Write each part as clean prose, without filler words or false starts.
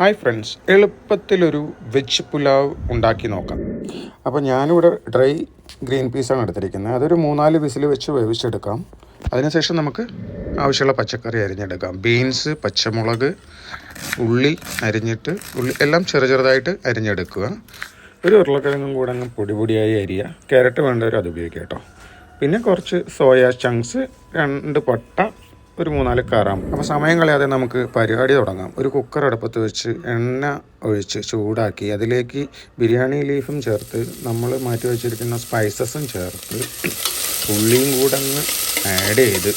Hi friends, എളുപ്പത്തിലൊരു veg pulao ഉണ്ടാക്കി നോക്കാം. അപ്പോൾ ഞാനിവിടെ ഡ്രൈ ഗ്രീൻ പീസാണ് എടുത്തിരിക്കുന്നത്. അതൊരു 3-4 വിസിൽ വെച്ച് വേവിച്ചെടുക്കാം. അതിനുശേഷം നമുക്ക് ആവശ്യമുള്ള പച്ചക്കറി അരിഞ്ഞെടുക്കാം. ബീൻസ്, പച്ചമുളക്, ഉള്ളി അരിഞ്ഞിട്ട് എല്ലാം ചെറുതായിട്ട് അരിഞ്ഞെടുക്കുക. ഒരു ഉരുളക്കിഴങ്ങും കൂടെ അങ്ങ് പൊടിയായി അരിയുക. ക്യാരറ്റ് വേണ്ടവർ അത് ഉപയോഗിക്കുക കേട്ടോ. പിന്നെ കുറച്ച് സോയ ചങ്ക്സ്, 2 പട്ട, ഒരു 3-4 കറാമ്പ്. അപ്പോൾ സമയം കളയാതെ നമുക്ക് പരിപാടി തുടങ്ങാം. ഒരു കുക്കർ അടുപ്പത്ത് വെച്ച് എണ്ണ ഒഴിച്ച് ചൂടാക്കി അതിലേക്ക് ബിരിയാണി ലീഫും ചേർത്ത് നമ്മൾ മാറ്റി വെച്ചിരിക്കുന്ന സ്പൈസസും ചേർത്ത് ഉള്ളിയും കൂടെ അങ്ങ് ആഡ് ചെയ്ത്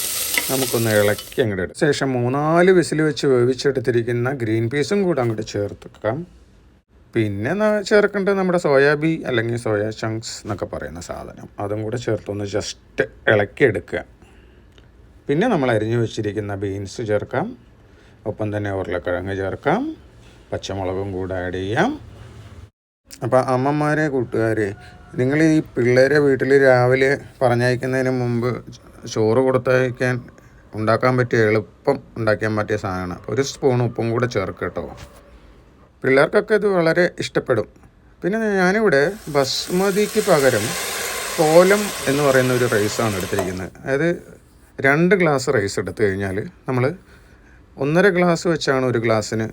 നമുക്കൊന്ന് ഇളക്കി അങ്ങോട്ട് ഇടും. ശേഷം 3-4 വിസിൽ വെച്ച് വേവിച്ചെടുത്തിരിക്കുന്ന ഗ്രീൻ പീസും കൂടെ അങ്ങോട്ട് ചേർക്കാം. പിന്നെ ചേർക്കേണ്ടത് നമ്മുടെ സോയാബീൻ അല്ലെങ്കിൽ സോയ ചങ്ക്സ് എന്നൊക്കെ പറയുന്ന സാധനം, അതും കൂടെ ചേർത്തൊന്ന് ജസ്റ്റ് ഇളക്കിയെടുക്കുക. പിന്നെ നമ്മൾ അരിഞ്ഞു വെച്ചിരിക്കുന്ന ബീൻസ് ചേർക്കാം. ഒപ്പം തന്നെ ഉരുളക്കിഴങ്ങ് ചേർക്കാം. പച്ചമുളകും കൂടെ ആഡ് ചെയ്യാം. അപ്പോൾ അമ്മമാരെ, കൂട്ടുകാരെ, നിങ്ങൾ ഈ പിള്ളേരെ വീട്ടിൽ രാവിലെ പറഞ്ഞയക്കുന്നതിന് മുമ്പ് ചോറ് കൊടുത്തയക്കാൻ ഉണ്ടാക്കാൻ പറ്റിയ, എളുപ്പം ഉണ്ടാക്കാൻ പറ്റിയ സാധനമാണ്. ഒരു സ്പൂൺ ഉപ്പും കൂടെ ചേർക്കുക കേട്ടോ. പിള്ളേർക്കൊക്കെ ഇത് വളരെ ഇഷ്ടപ്പെടും. പിന്നെ ഞാനിവിടെ ബസ്മതിക്ക് പകരം കോലം എന്ന് പറയുന്ന ഒരു റൈസാണ് എടുത്തിരിക്കുന്നത്. അതായത് 2 ഗ്ലാസ് റൈസ് എടുത്തു കഴിഞ്ഞാൽ നമ്മൾ 1.5 ഗ്ലാസ് വെച്ചാണ് ഒരു ഗ്ലാസ്സിന്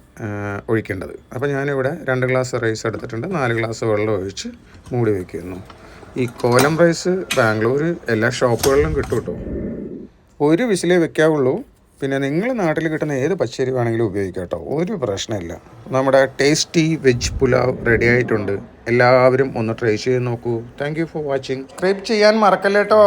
ഒഴിക്കേണ്ടത്. അപ്പോൾ ഞാനിവിടെ 2 ഗ്ലാസ് റൈസ് എടുത്തിട്ടുണ്ട്. 4 ഗ്ലാസ് വെള്ളം ഒഴിച്ച് മൂടി വയ്ക്കുന്നു. ഈ കോലം റൈസ് ബാംഗ്ലൂർ എല്ലാ ഷോപ്പുകളിലും കിട്ടും കേട്ടോ. ഒരു വിസിലേ വെക്കാവുള്ളൂ. പിന്നെ നിങ്ങൾ നാട്ടിൽ കിട്ടുന്ന ഏത് പച്ചരി വേണമെങ്കിലും ഉപയോഗിക്കാം കേട്ടോ, ഒരു പ്രശ്നമില്ല. നമ്മുടെ ടേസ്റ്റി വെജ് പുലാവ് റെഡി ആയിട്ടുണ്ട്. എല്ലാവരും ഒന്ന് ട്രൈ ചെയ്ത് നോക്കൂ. Thank you for watching. Subscribe ചെയ്യാൻ മറക്കല്ലേട്ടോ.